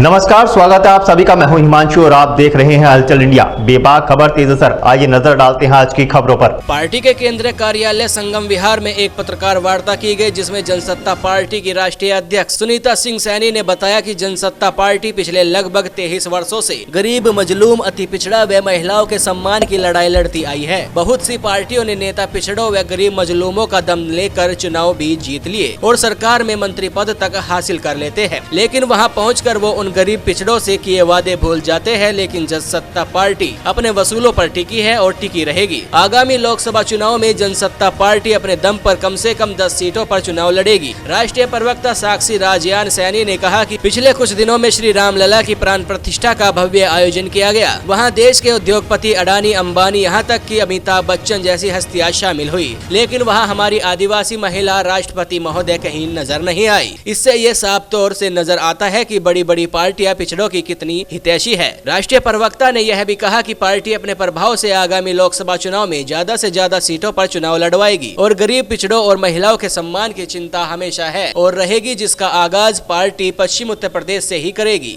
नमस्कार, स्वागत है आप सभी का। मैं हूं हिमांशु और आप देख रहे हैं हलचल इंडिया। बेबाक खबर तेज असर। आइए नजर डालते हैं आज की खबरों पर। पार्टी के केंद्रीय कार्यालय संगम विहार में एक पत्रकार वार्ता की गई, जिसमें जनसत्ता पार्टी की राष्ट्रीय अध्यक्ष सुनीता सिंह सैनी ने बताया कि जनसत्ता पार्टी पिछले लगभग 23 वर्षों से गरीब, मजलूम, अति पिछड़ा व महिलाओं के सम्मान की लड़ाई लड़ती आई है। बहुत सी पार्टियों ने नेता पिछड़ों व गरीब मजलूमों का दम लेकर चुनाव भी जीत लिए और सरकार में मंत्री पद तक हासिल कर लेते हैं, लेकिन वहां पहुंचकर वो उन गरीब पिछड़ों से किए वादे भूल जाते हैं। लेकिन जनसत्ता पार्टी अपने वसूलों पर टिकी है और टिकी रहेगी। आगामी लोकसभा चुनाव में जनसत्ता पार्टी अपने दम पर कम से कम 10 सीटों पर चुनाव लड़ेगी। राष्ट्रीय प्रवक्ता साक्षी राजयान सैनी ने कहा कि पिछले कुछ दिनों में श्री राम लला की प्राण प्रतिष्ठा का भव्य आयोजन किया गया। वहां देश के उद्योगपति अडानी, अंबानी, यहां तक कि अमिताभ बच्चन जैसी हस्तियां शामिल हुई, लेकिन वहां हमारी आदिवासी महिला राष्ट्रपति महोदय कहीं नजर नहीं आई। इससे ये साफ तौर से नजर आता है कि बड़ी बड़ी पार्टियां पिछड़ों की कितनी हितैषी है। राष्ट्रीय प्रवक्ता ने यह भी कहा कि पार्टी अपने प्रभाव से आगामी लोकसभा चुनाव में ज्यादा से ज्यादा सीटों पर चुनाव लड़वाएगी और गरीब, पिछड़ों और महिलाओं के सम्मान की चिंता हमेशा है और रहेगी, जिसका आगाज पार्टी पश्चिम उत्तर प्रदेश से ही करेगी।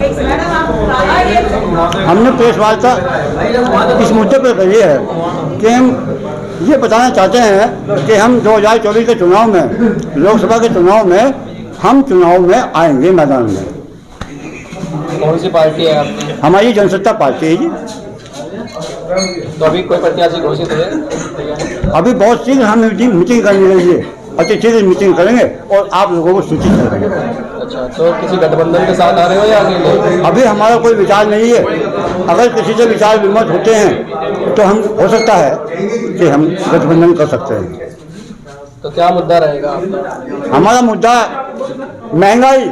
हमने प्रेस वार्ता इस मुद्दे पर करी है कि हम ये बताना चाहते हैं कि हम 2024 के चुनाव में, लोकसभा के चुनाव में, हम चुनाव में आएंगे मैदान में। कौन सी पार्टी है आपकी? हमारी जनसत्ता पार्टी है जी। तो अभी कोई प्रत्याशी घोषित है? अभी बहुत शीघ्र हम मीटिंग करने के लिए अति शीघ्र मीटिंग करेंगे और आप लोगों को सूचित करेंगे। अच्छा, तो किसी गठबंधन के साथ आ रहे हो या अकेले? अभी हमारा कोई विचार नहीं है। अगर किसी से विचार विमर्श होते हैं तो हम हो सकता है कि हम गठबंधन कर सकते हैं। तो क्या मुद्दा रहेगा आपका? हमारा मुद्दा महंगाई,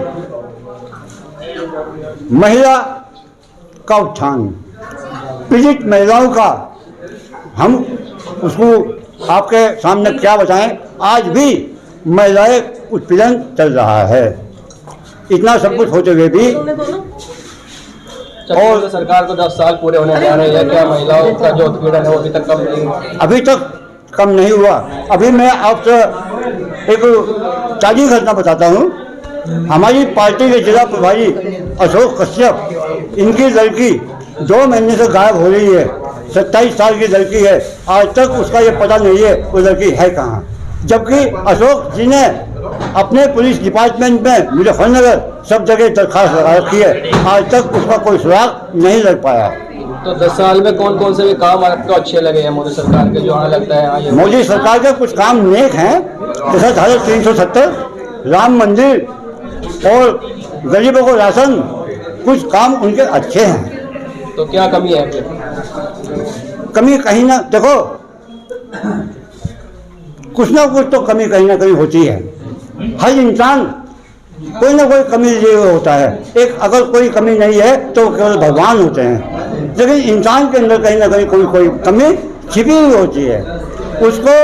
महिला का उत्थान, पीड़ित महिलाओं का, हम उसको आपके सामने क्या बताएं। आज भी महिलाएं उत्पीड़न चल रहा है, इतना सब कुछ होते हुए भी। और तो सरकार को 10 साल पूरे होने जा रहे हैं, क्या महिलाओं का जो उत्पीड़न है वो अभी तक कम नहीं हुआ? अभी तक कम नहीं हुआ। अभी मैं आपसे एक ताज़ी घटना बताता हूँ। हमारी पार्टी के जिला प्रभारी अशोक कश्यप, इनकी लड़की 2 महीने से गायब हो रही है। 27 साल की लड़की है, आज तक उसका ये पता नहीं है वो लड़की है कहाँ। जबकि अशोक जी ने अपने पुलिस डिपार्टमेंट में, मुजफ्फरनगर, सब जगह दरखास्त लगा रखी है, आज तक उसका कोई सुराग नहीं लग पाया। तो 10 साल में कौन कौन से भी काम आपको अच्छे लगे हैं मोदी सरकार के, जो हमें लगता है मोदी सरकार के कुछ काम नेक हैं, जैसे धारा 370, राम मंदिर और गरीबों को राशन, कुछ काम उनके अच्छे हैं। तो क्या कमी है फिर? कमी कहीं ना, देखो कुछ ना कुछ तो कमी कहीं ना कहीं होती है। हर इंसान कोई ना कोई कमी लिए हुए होता है। एक अगर कोई कमी नहीं है तो केवल भगवान होते हैं, लेकिन इंसान के अंदर कहीं ना कहीं कोई कमी छिपी हुई होती है। उसको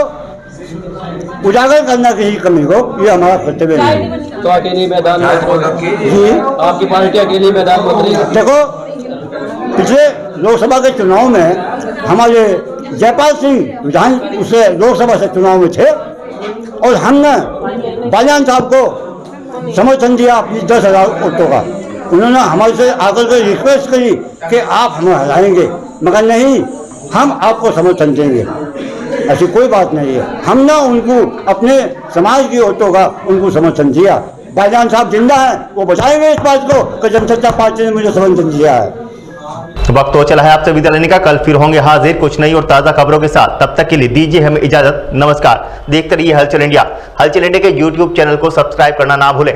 उजागर करना किसी कमी को, ये हमारा कर्तव्य नहीं है। तो अकेली मैदान में जी, आपकी पार्टी अकेली मैदान में उतरी? देखो पिछले लोकसभा के चुनाव में हमारे जयपाल सिंह विधान उसे लोकसभा से चुनाव में थे और हमने बालियान साहब को समर्थन दिया अपनी 10,000 वोटों का। उन्होंने हमारे से आकर के रिक्वेस्ट करी कि आप हमें हराएंगे, मगर नहीं, हम आपको समर्थन देंगे। ऐसी कोई बात नहीं है। हमने उनको अपने समाज की वोटों का उनको समर्थन दिया। बालियान साहब जिंदा हैं, वो बताएंगे इस बात को कि जनसत्ता पार्टी ने मुझे समर्थन दिया है। वक्त तो चला है आपसे विदा लेने का। कल फिर होंगे हाजिर कुछ नई और ताज़ा खबरों के साथ। तब तक के लिए दीजिए हमें इजाजत। नमस्कार। देखते रहिए हलचल इंडिया। हलचल इंडिया के YouTube चैनल को सब्सक्राइब करना ना भूलें।